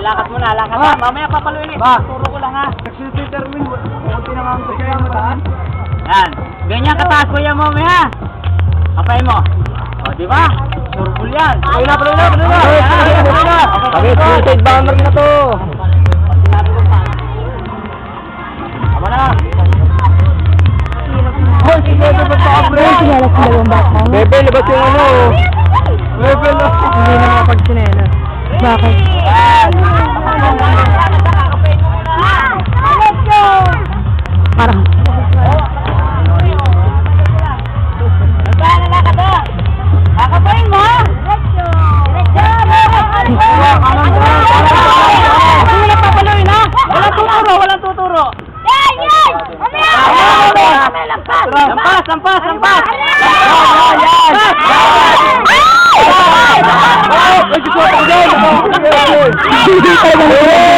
lakad mo na, lakad na. Mamaya papaluin ulit. Turo ko lang ha. Nagsidetermine, kunti naman ang kaya mataan. Yan. Ganyan kataas kuya mo, mamaya. Kapay mo. O, di ba? Surbol yan. Paluin na. Sabi, suicide bomber na to. Tama na. Hoy, sige, Bebe, sinelas ng dalawang bata. Bebe, labas yung ano. Bebe, Hindi na makapagsinelas. Bakit? Parang. Kakapain mo. Wala papaluin ha. Walang tuturo. Lampas. Ay,